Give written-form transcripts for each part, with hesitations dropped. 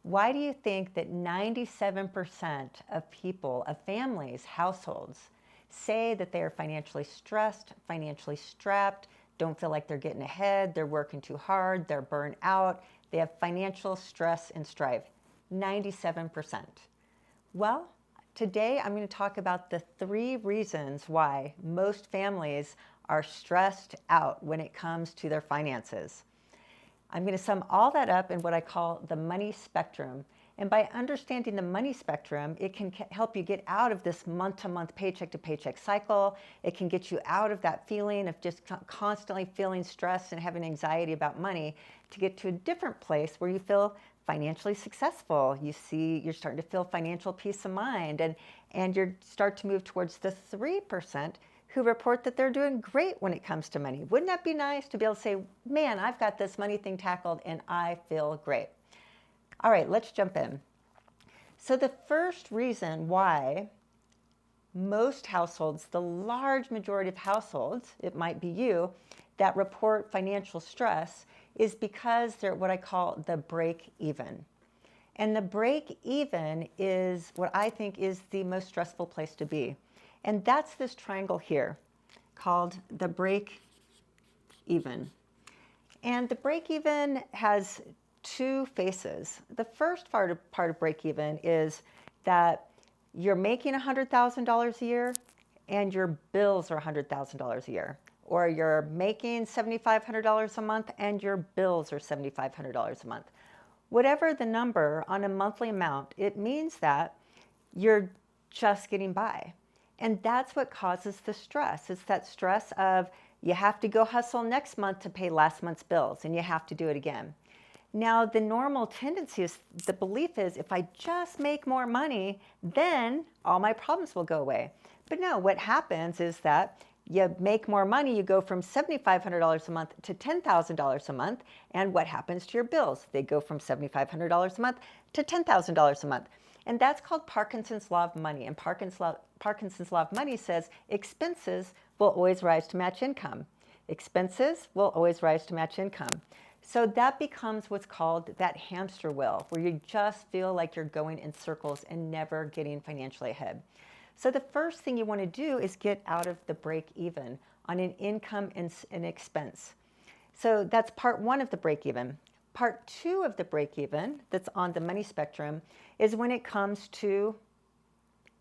Why do you think that 97% of people, of families, households, say that they are financially stressed, financially strapped, don't feel like they're getting ahead, they're working too hard, they're burnt out, they have financial stress and strife? 97%. Well, today I'm going to talk about the 3 reasons why most families are stressed out when it comes to their finances. I'm going to sum all that up in what I call the money spectrum. And by understanding the money spectrum, it can help you get out of this month-to-month, paycheck-to-paycheck cycle. It can get you out of that feeling of just constantly feeling stressed and having anxiety about money to get to a different place where you feel financially successful. You're starting to feel financial peace of mind, and you start to move towards the 3% who report that they're doing great when it comes to money. Wouldn't that be nice to be able to say, man, I've got this money thing tackled and I feel great? All right, let's jump in. So the first reason why most households, the large majority of households, it might be you, that report financial stress is because they're what I call the break even. And the break even is what I think is the most stressful place to be. And that's this triangle here called the break even. And the break even has 2 faces. The first part of break even is that you're making $100,000 a year and your bills are $100,000 a year. Or you're making $7,500 a month and your bills are $7,500 a month. Whatever the number on a monthly amount, it means that you're just getting by. And that's what causes the stress. It's that stress of you have to go hustle next month to pay last month's bills, and you have to do it again. Now, the normal tendency is, the belief is, if I just make more money, then all my problems will go away. But no, what happens is that you make more money, you go from $7,500 a month to $10,000 a month, and what happens to your bills? They go from $7,500 a month to $10,000 a month. And that's called Parkinson's Law of Money. And Parkinson's Law of Money says expenses will always rise to match income. Expenses will always rise to match income. So that becomes what's called that hamster wheel, where you just feel like you're going in circles and never getting financially ahead. So the first thing you want to do is get out of the break even on an income and an expense. So that's part 1 of the break even. Part 2 of the break even that's on the money spectrum is when it comes to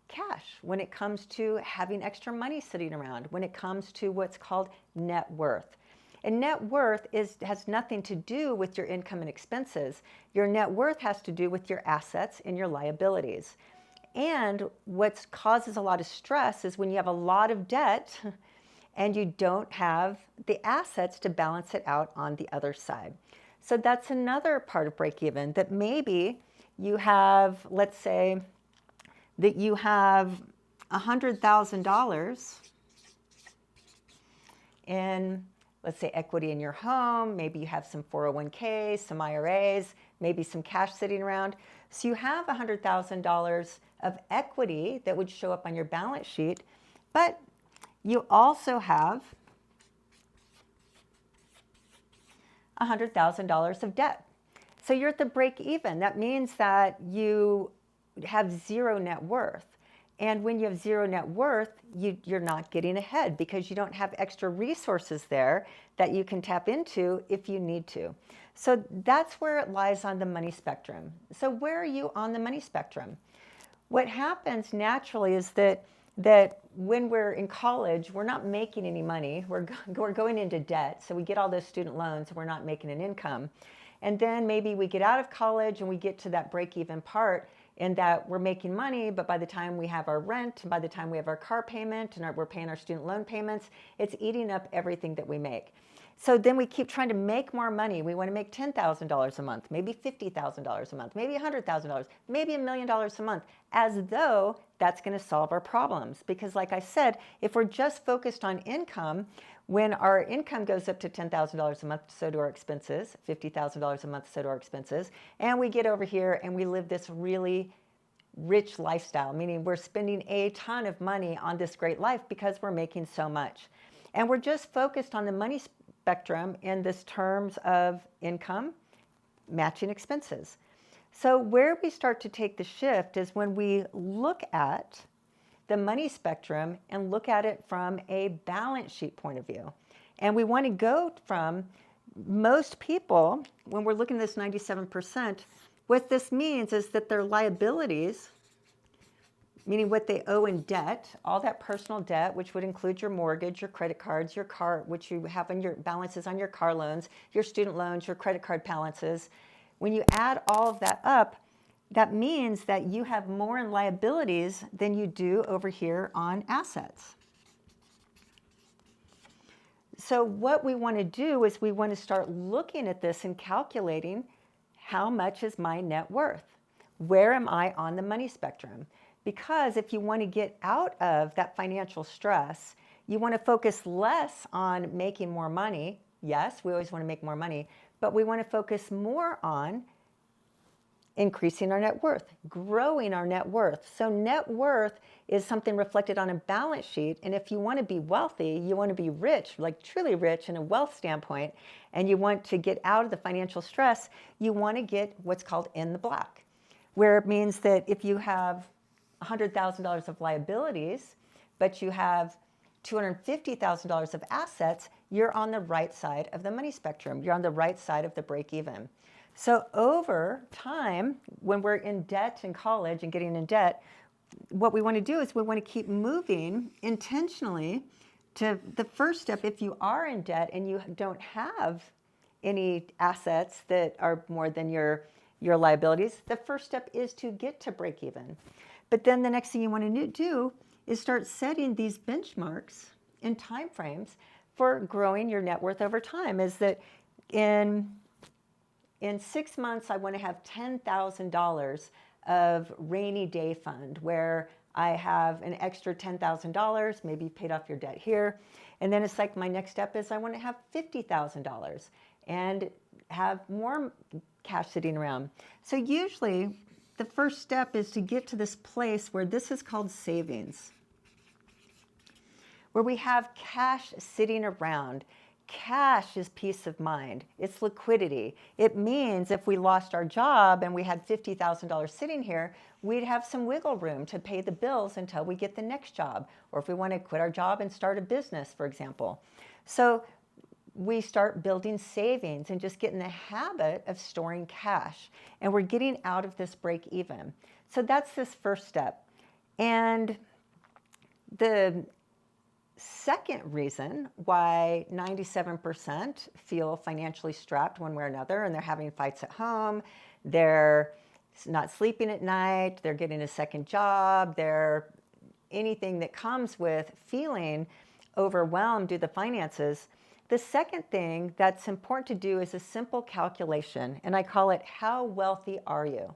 cash, when it comes to having extra money sitting around, when it comes to what's called net worth. And net worth has nothing to do with your income and expenses. Your net worth has to do with your assets and your liabilities. And what causes a lot of stress is when you have a lot of debt and you don't have the assets to balance it out on the other side. So that's another part of break even, that maybe you have, let's say that you have $100,000 in, let's say, equity in your home. Maybe you have some 401ks, some IRAs, maybe some cash sitting around. So you have $100,000 of equity that would show up on your balance sheet, but you also have $100,000 of debt. So you're at the break even. That means that you have 0 net worth. And when you have 0 net worth, you're not getting ahead because you don't have extra resources there that you can tap into if you need to. So that's where it lies on the money spectrum. So where are you on the money spectrum? What happens naturally is that when we're in college, we're not making any money. We're going into debt. So we get all those student loans and we're not making an income. And then maybe we get out of college and we get to that break-even part in that we're making money, but by the time we have our rent, and by the time we have our car payment and we're paying our student loan payments, it's eating up everything that we make. So then we keep trying to make more money. We want to make $10,000 a month, maybe $50,000 a month, maybe $100,000, maybe $1 million a month, as though that's going to solve our problems. Because like I said, if we're just focused on income, when our income goes up to $10,000 a month, so do our expenses, $50,000 a month, so do our expenses. And we get over here and we live this really rich lifestyle, meaning we're spending a ton of money on this great life because we're making so much. And we're just focused on the money spectrum in this terms of income matching expenses. So where we start to take the shift is when we look at the money spectrum and look at it from a balance sheet point of view. And we want to go from most people, when we're looking at this 97%, what this means is that their liabilities, meaning what they owe in debt, all that personal debt, which would include your mortgage, your credit cards, your car, which you have on your balances on your car loans, your student loans, your credit card balances. When you add all of that up, that means that you have more in liabilities than you do over here on assets. So what we want to do is we want to start looking at this and calculating how much is my net worth? Where am I on the money spectrum? Because if you want to get out of that financial stress, you want to focus less on making more money. Yes, we always want to make more money, but we want to focus more on increasing our net worth, growing our net worth. So net worth is something reflected on a balance sheet. And if you want to be wealthy, you want to be rich, like truly rich in a wealth standpoint, and you want to get out of the financial stress, you want to get what's called in the black, where it means that if you have $100,000 of liabilities, but you have $250,000 of assets, you're on the right side of the money spectrum. You're on the right side of the break even. So over time, when we're in debt in college and getting in debt, what we want to do is we want to keep moving intentionally to the first step. If you are in debt and you don't have any assets that are more than your liabilities, the first step is to get to break even. But then the next thing you want to do is start setting these benchmarks and timeframes for growing your net worth over time. Is that in 6 months, I want to have $10,000 of rainy day fund where I have an extra $10,000, maybe paid off your debt here. And then it's like my next step is I want to have $50,000 and have more cash sitting around. So usually the first step is to get to this place where this is called savings, where we have cash sitting around. Cash is peace of mind. It's liquidity. It means if we lost our job and we had $50,000 sitting here, we'd have some wiggle room to pay the bills until we get the next job. Or if we want to quit our job and start a business, for example. So we start building savings and just get in the habit of storing cash. And we're getting out of this break even. So that's this first step. And the second reason why 97% feel financially strapped one way or another, and they're having fights at home, they're not sleeping at night, they're getting a second job, they're anything that comes with feeling overwhelmed due to the finances. The second thing that's important to do is a simple calculation, and I call it, how wealthy are you?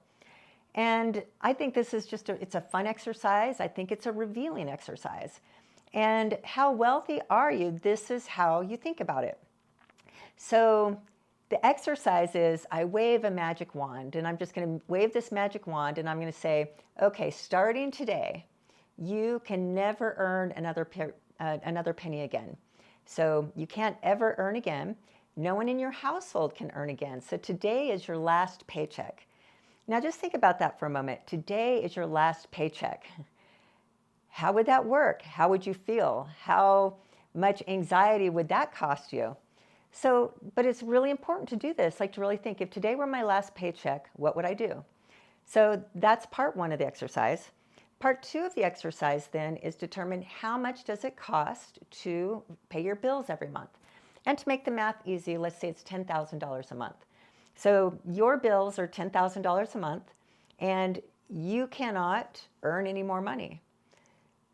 And I think this is it's a fun exercise. I think it's a revealing exercise. And how wealthy are you? This is how you think about it. So the exercise is I wave a magic wand, and I'm just going to wave this magic wand, and I'm going to say, okay, starting today, you can never earn another penny again. So you can't ever earn again. No one in your household can earn again. So today is your last paycheck. Now just think about that for a moment. Today is your last paycheck. How would that work? How would you feel? How much anxiety would that cost you? So, but it's really important to do this, like to really think, if today were my last paycheck, what would I do? So that's part one of the exercise. Part two of the exercise then is determine how much does it cost to pay your bills every month. And to make the math easy, let's say it's $10,000 a month. So your bills are $10,000 a month, and you cannot earn any more money.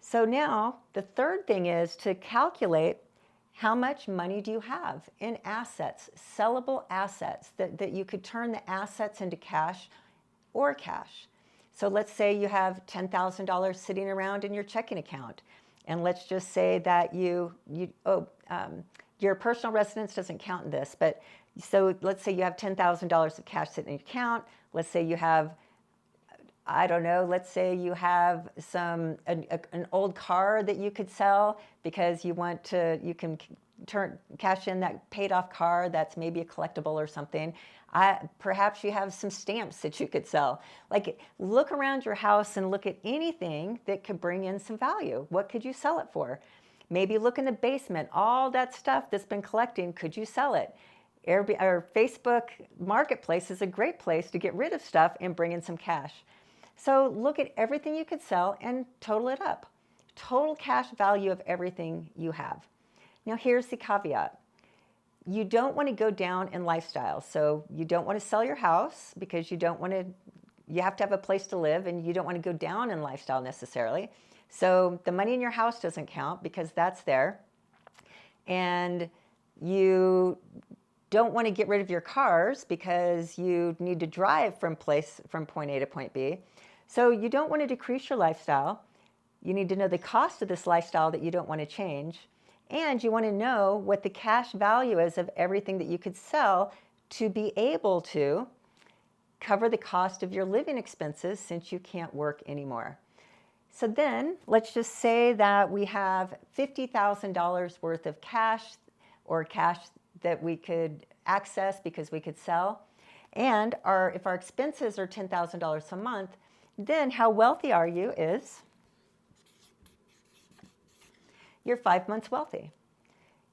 So now the third thing is to calculate how much money do you have in assets, sellable assets, that you could turn the assets into cash or cash. So let's say you have $10,000 sitting around in your checking account. And let's just say that your personal residence doesn't count in this, but so let's say you have $10,000 of cash sitting in your account. Let's say you have I don't know, let's say you have an old car that you could sell because you can cash in that paid off car that's maybe a collectible or something. Perhaps you have some stamps that you could sell. Like, look around your house and look at anything that could bring in some value. What could you sell it for? Maybe look in the basement, all that stuff that's been collecting, could you sell it? Airbnb or Facebook Marketplace is a great place to get rid of stuff and bring in some cash. So look at everything you could sell and total it up. Total cash value of everything you have. Now here's the caveat. You don't want to go down in lifestyle. So you don't want to sell your house because you have to have a place to live, and you don't want to go down in lifestyle necessarily. So the money in your house doesn't count because that's there. And you don't want to get rid of your cars because you need to drive from point A to point B. So you don't want to decrease your lifestyle. You need to know the cost of this lifestyle that you don't want to change. And you want to know what the cash value is of everything that you could sell to be able to cover the cost of your living expenses since you can't work anymore. So then let's just say that we have $50,000 worth of cash, or cash that we could access because we could sell. And if our expenses are $10,000 a month, then how wealthy are you is you're 5 months wealthy.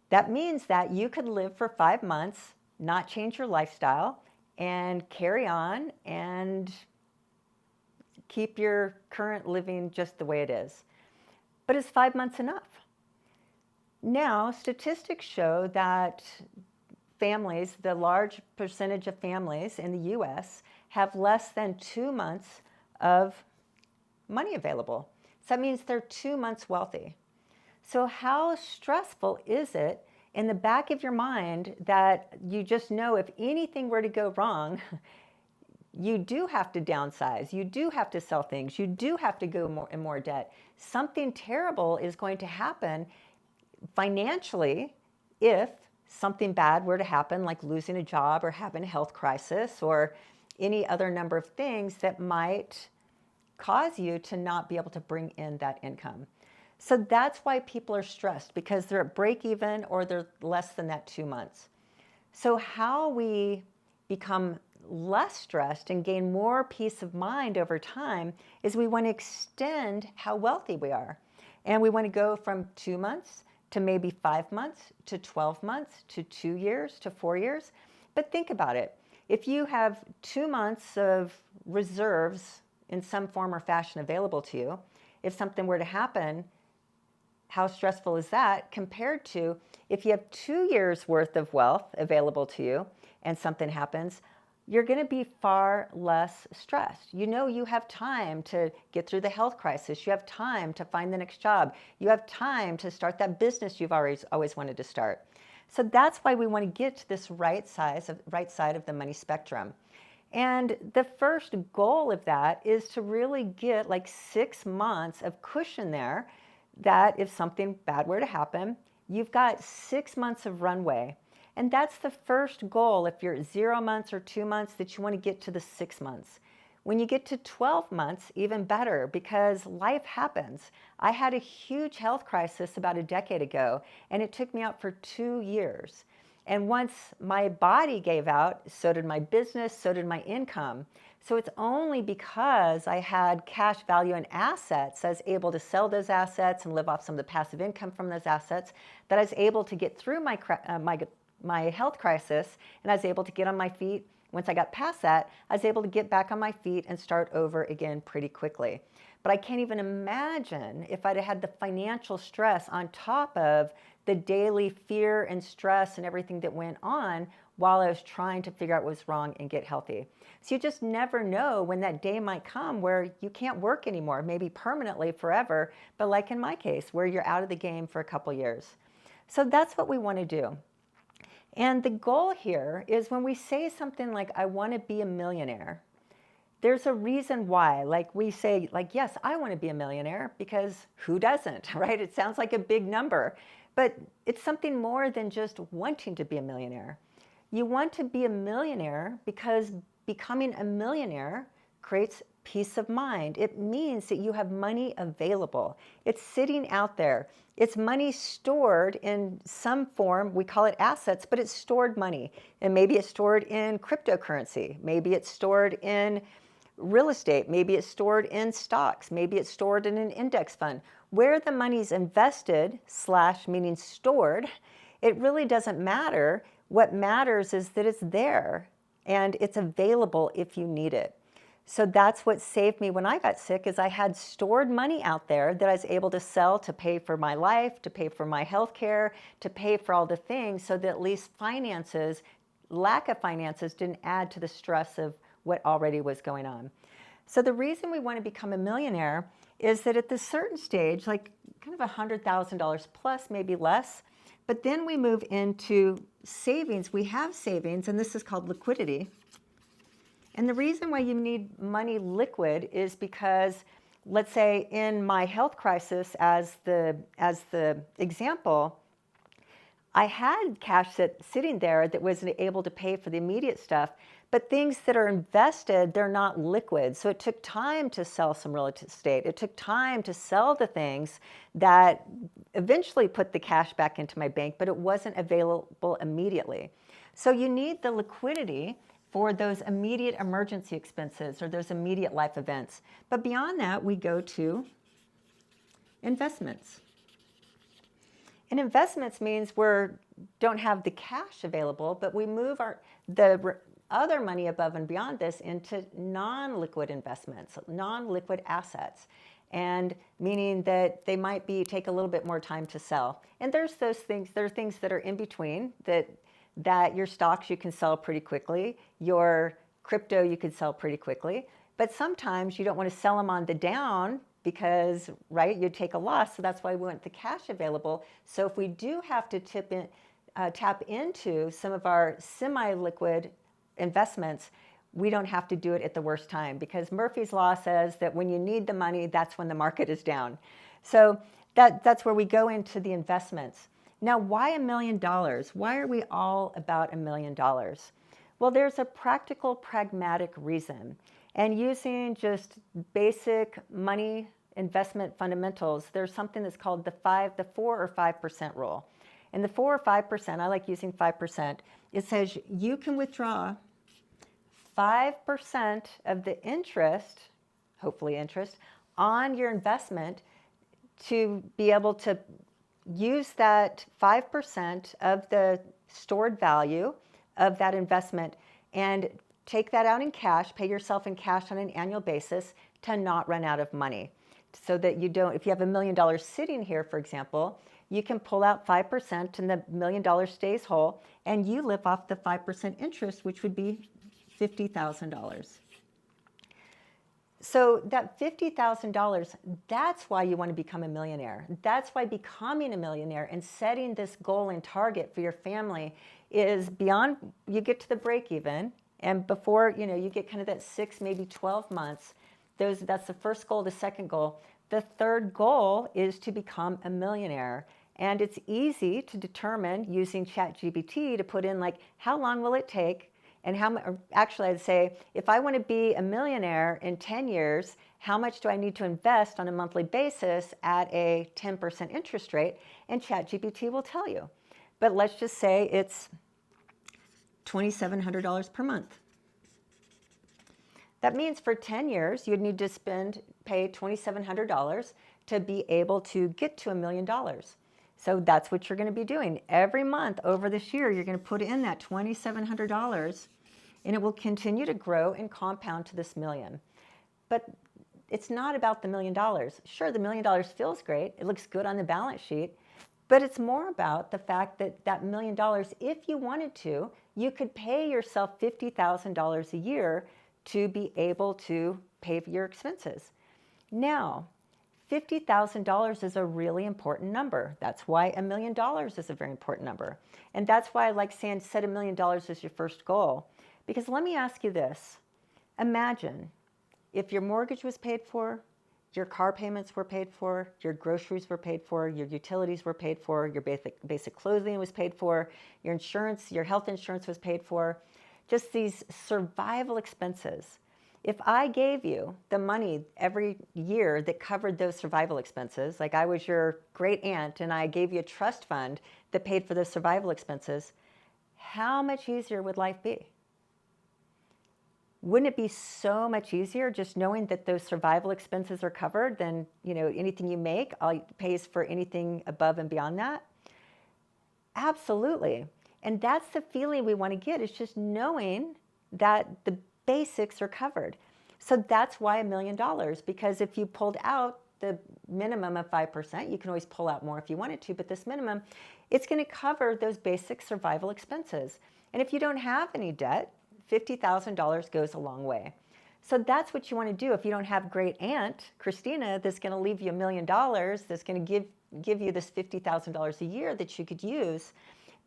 That means that you could live for 5 months, not change your lifestyle, and carry on and keep your current living just the way it is. But is 5 months enough? Now, statistics show that families, the large percentage of families in the US, have less than 2 months of money available. So that means they're 2 months wealthy. So how stressful is it in the back of your mind that you just know if anything were to go wrong, you do have to downsize, you do have to sell things, you do have to go in more debt. Something terrible is going to happen financially if something bad were to happen, like losing a job or having a health crisis or any other number of things that might cause you to not be able to bring in that income. So that's why people are stressed, because they're at break even or they're less than that 2 months. So how we become less stressed and gain more peace of mind over time is we want to extend how wealthy we are. And we want to go from 2 months to maybe 5 months to 12 months to 2 years to 4 years. But think about it. If you have 2 months of reserves in some form or fashion available to you, if something were to happen, how stressful is that compared to if you have 2 years worth of wealth available to you and something happens? You're going to be far less stressed. You know, you have time to get through the health crisis. You have time to find the next job. You have time to start that business you've always wanted to start. So that's why we want to get to this right side of the money spectrum. And the first goal of that is to really get like 6 months of cushion there, that if something bad were to happen, you've got 6 months of runway. And that's the first goal if you're at 0 months or 2 months, that you want to get to the 6 months. When you get to 12 months, even better, because life happens. I had a huge health crisis about a decade ago, and it took me out for 2 years. And once my body gave out, so did my business, so did my income. So it's only because I had cash value and assets, I was able to sell those assets and live off some of the passive income from those assets, that I was able to get through my health crisis, and I was able to get on my feet. Once I got past that, I was able to get back on my feet and start over again pretty quickly. But I can't even imagine if I'd had the financial stress on top of the daily fear and stress and everything that went on while I was trying to figure out what was wrong and get healthy. So you just never know when that day might come where you can't work anymore, maybe permanently forever, but like in my case, where you're out of the game for a couple years. So that's what we want to do. And the goal here is when we say something like, I want to be a millionaire, there's a reason why. Like we say, like, yes, I want to be a millionaire, because who doesn't, right? It sounds like a big number, but it's something more than just wanting to be a millionaire. You want to be a millionaire because becoming a millionaire creates peace of mind. It means that you have money available. It's sitting out there. It's money stored in some form. We call it assets, but it's stored money. And maybe it's stored in cryptocurrency. Maybe it's stored in real estate. Maybe it's stored in stocks. Maybe it's stored in an index fund. Where the money's invested, slash meaning stored, it really doesn't matter. What matters is that it's there and it's available if you need it. So that's what saved me when I got sick, is I had stored money out there that I was able to sell to pay for my life, to pay for my health care, to pay for all the things, so that at least finances, lack of finances, didn't add to the stress of what already was going on. So the reason we want to become a millionaire is that at this certain stage, like kind of $100,000 plus, maybe less, but then we move into savings. We have savings, and this is called liquidity. And the reason why you need money liquid is because, let's say in my health crisis, as the example, I had cash sitting there that was able to pay for the immediate stuff, but things that are invested, they're not liquid. So it took time to sell some real estate. It took time to sell the things that eventually put the cash back into my bank, but it wasn't available immediately. So you need the liquidity for those immediate emergency expenses or those immediate life events. But beyond that, we go to investments. And investments means we don't have the cash available, but we move the other money above and beyond this into non-liquid investments, non-liquid assets. And meaning that they might take a little bit more time to sell. And there's those things, there are things that are in between, that your stocks you can sell pretty quickly, your crypto you can sell pretty quickly, but sometimes you don't want to sell them on the down because, right, you'd take a loss. So that's why we want the cash available. So if we do have to tap into some of our semi-liquid investments, we don't have to do it at the worst time, because Murphy's Law says that when you need the money, that's when the market is down. So that's where we go into the investments. Now, why $1 million? Why are we all about $1 million? Well, there's a practical, pragmatic reason. And using just basic money investment fundamentals, there's something that's called the 4 or 5% rule. And the 4 or 5%, I like using 5%, it says you can withdraw 5% of the interest, hopefully interest, on your investment to be able to use that 5% of the stored value of that investment and take that out in cash, pay yourself in cash on an annual basis to not run out of money. So that you don't, if you have $1 million sitting here, for example, you can pull out 5% and the $1 million stays whole, and you live off the 5% interest, which would be $50,000. So that $50,000, that's why you want to become a millionaire. That's why becoming a millionaire and setting this goal and target for your family is beyond, you get to the break even, and before, you get kind of that 6, maybe 12 months, that's the first goal. The second goal. The third goal is to become a millionaire. And it's easy to determine using ChatGPT to put in, like, how long will it take? And actually, I'd say, if I want to be a millionaire in 10 years, how much do I need to invest on a monthly basis at a 10% interest rate? And ChatGPT will tell you. But let's just say it's $2,700 per month. That means for 10 years, you'd need to pay $2,700 to be able to get to $1 million. So that's what you're going to be doing. Every month over this year, you're going to put in that $2,700, and it will continue to grow and compound to this million. But it's not about the $1 million. Sure, the $1 million feels great. It looks good on the balance sheet. But it's more about the fact that that $1 million, if you wanted to, you could pay yourself $50,000 a year to be able to pay for your expenses. Now, $50,000 is a really important number. That's why $1 million is a very important number. And that's why I like saying set $1 million as your first goal. Because let me ask you this. Imagine if your mortgage was paid for, your car payments were paid for, your groceries were paid for, your utilities were paid for, your basic clothing was paid for, your insurance, your health insurance was paid for, just these survival expenses. If I gave you the money every year that covered those survival expenses, like I was your great aunt and I gave you a trust fund that paid for those survival expenses, how much easier would life be? Wouldn't it be so much easier just knowing that those survival expenses are covered than, anything you make pays for anything above and beyond that? Absolutely. And that's the feeling we want to get, is just knowing that the basics are covered. So that's why $1 million, because if you pulled out the minimum of 5%, you can always pull out more if you wanted to, but this minimum, it's going to cover those basic survival expenses. And if you don't have any debt, $50,000 goes a long way. So that's what you want to do. If you don't have great aunt Christina that's going to leave you $1 million, that's going to give you this $50,000 a year that you could use,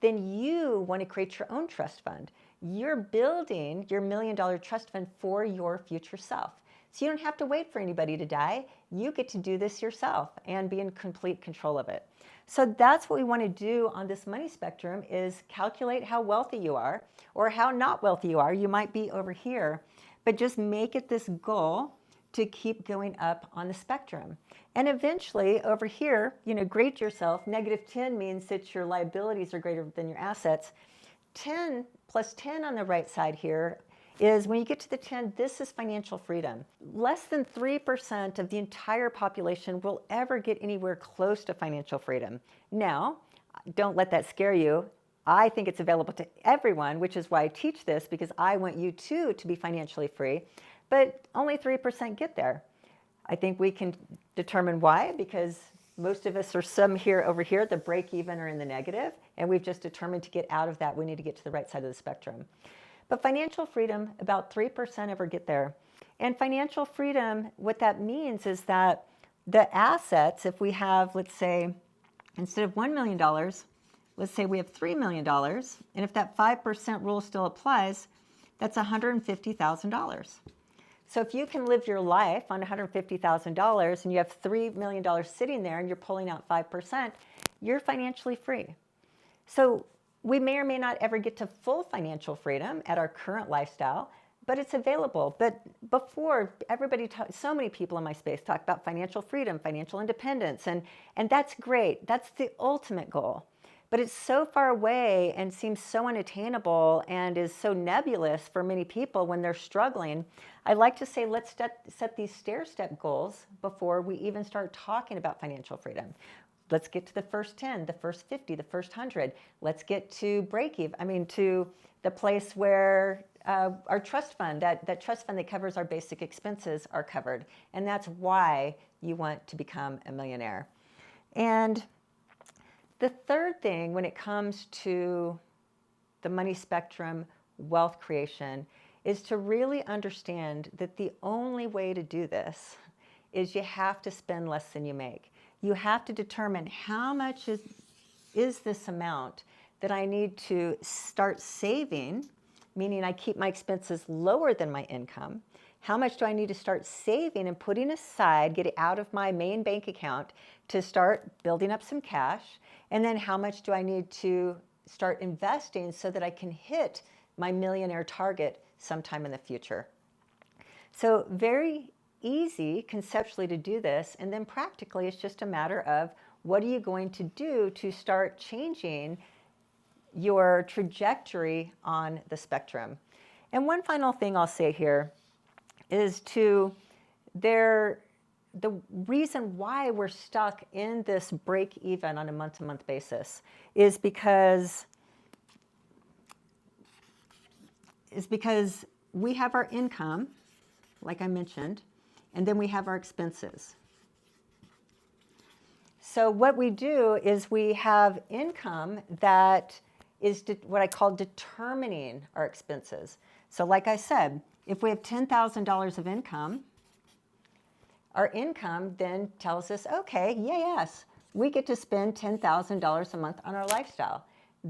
then you want to create your own trust fund. You're building your $1 million trust fund for your future self. So you don't have to wait for anybody to die. You get to do this yourself and be in complete control of it. So that's what we want to do on this money spectrum, is calculate how wealthy you are or how not wealthy you are. You might be over here, but just make it this goal to keep going up on the spectrum. And eventually over here, grade yourself. -10 means that your liabilities are greater than your assets. 10 plus 10 on the right side here is, when you get to the 10, this is financial freedom. Less than 3% of the entire population will ever get anywhere close to financial freedom. Now, don't let that scare you. I think it's available to everyone, which is why I teach this, because I want you too to be financially free. But only 3% get there. I think we can determine why, because most of us are over here, the break even, or in the negative, and we've just determined to get out of that, we need to get to the right side of the spectrum. But financial freedom, about 3% ever get there. And financial freedom, what that means is that the assets, if we have, let's say, instead of $1 million, let's say we have $3 million, and if that 5% rule still applies, that's $150,000. So if you can live your life on $150,000 and you have $3 million sitting there and you're pulling out 5%, you're financially free. So we may or may not ever get to full financial freedom at our current lifestyle, but it's available. But before, so many people in my space talk about financial freedom, financial independence, and that's great. That's the ultimate goal. But it's so far away and seems so unattainable and is so nebulous for many people when they're struggling. I like to say, let's set these stair-step goals before we even start talking about financial freedom. Let's get to the first 10, the first 50, the first 100. Let's get to to the place where our trust fund, that trust fund that covers our basic expenses, are covered. And that's why you want to become a millionaire. And the third thing, when it comes to the money spectrum, wealth creation, is to really understand that the only way to do this is you have to spend less than you make. You have to determine how much is this amount that I need to start saving, meaning I keep my expenses lower than my income. How much do I need to start saving and putting aside, get it out of my main bank account to start building up some cash? And then how much do I need to start investing so that I can hit my millionaire target sometime in the future? So very easy conceptually to do this, and then practically it's just a matter of what are you going to do to start changing your trajectory on the spectrum. And one final thing I'll say here is the reason why we're stuck in this break even on a month-to-month basis is because we have our income, like I mentioned, and then we have our expenses. So what we do is we have income that is what I call determining our expenses. So like I said, if we have $10,000 of income, our income then tells us, okay, yes, we get to spend $10,000 a month on our lifestyle.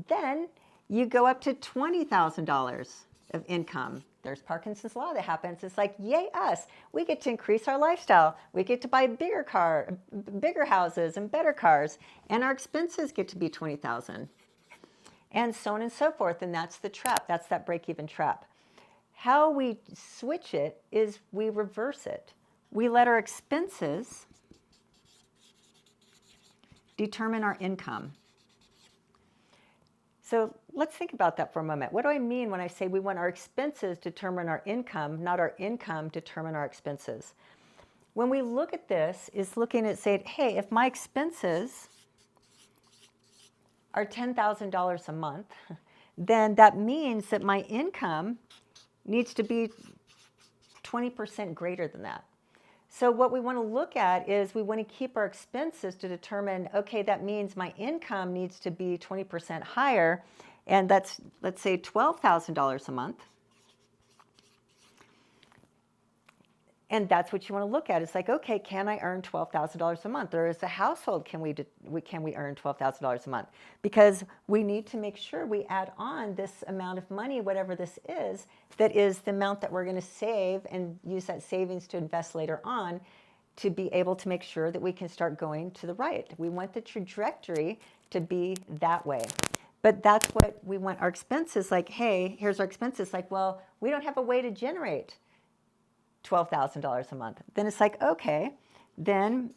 Then you go up to $20,000 of income. There's Parkinson's law that happens. It's like, yay us, we get to increase our lifestyle. We get to buy bigger houses and better cars, and our expenses get to be $20,000. And so on and so forth, and that's the trap. That's that break-even trap. How we switch it is we reverse it. We let our expenses determine our income. So let's think about that for a moment. What do I mean when I say we want our expenses determine our income, not our income determine our expenses? When we look at this, is looking at saying, hey, if my expenses are $10,000 a month, then that means that my income needs to be 20% greater than that. So what we want to look at is we want to keep our expenses to determine, okay, that means my income needs to be 20% higher, and that's, let's say, $12,000 a month. And that's what you want to look at. It's like, okay, can I earn $12,000 a month? Or as a household, can we earn $12,000 a month? Because we need to make sure we add on this amount of money, whatever this is, that is the amount that we're going to save and use that savings to invest later on to be able to make sure that we can start going to the right. We want the trajectory to be that way. But that's what we want our expenses, like, hey, here's our expenses. Like, well, we don't have a way to generate $12,000 a month. Then it's like, okay, then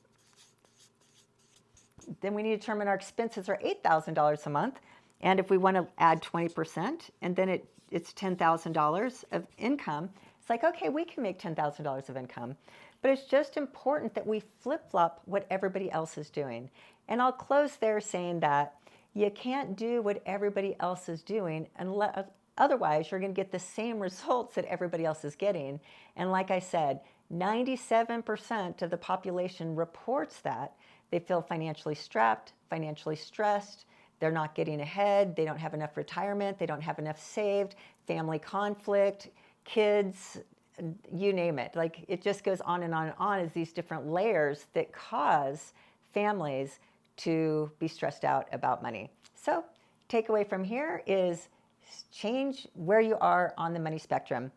we need to determine our expenses are $8,000 a month. And if we want to add 20%, and then it's $10,000 of income, it's like, okay, we can make $10,000 of income. But it's just important that we flip-flop what everybody else is doing. And I'll close there saying that you can't do what everybody else is doing unless otherwise, you're going to get the same results that everybody else is getting. And like I said, 97% of the population reports that they feel financially strapped, financially stressed, they're not getting ahead, they don't have enough retirement, they don't have enough saved, family conflict, kids, you name it. Like, it just goes on and on and on as these different layers that cause families to be stressed out about money. So, takeaway from here is change where you are on the money spectrum.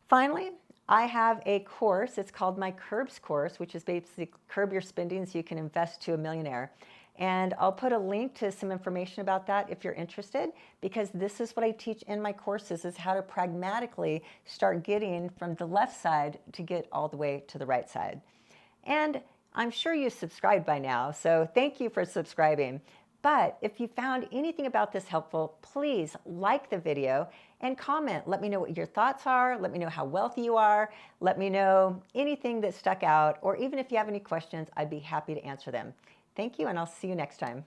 Finally, I have a course. It's called my Curbs course, which is basically curb your spending so you can invest to a millionaire. And I'll put a link to some information about that if you're interested, because this is what I teach in my courses, is how to pragmatically start getting from the left side to get all the way to the right side. And I'm sure you've subscribed by now, so thank you for subscribing. But if you found anything about this helpful, please like the video and comment. Let me know what your thoughts are. Let me know how wealthy you are. Let me know anything that stuck out, or even if you have any questions, I'd be happy to answer them. Thank you, and I'll see you next time.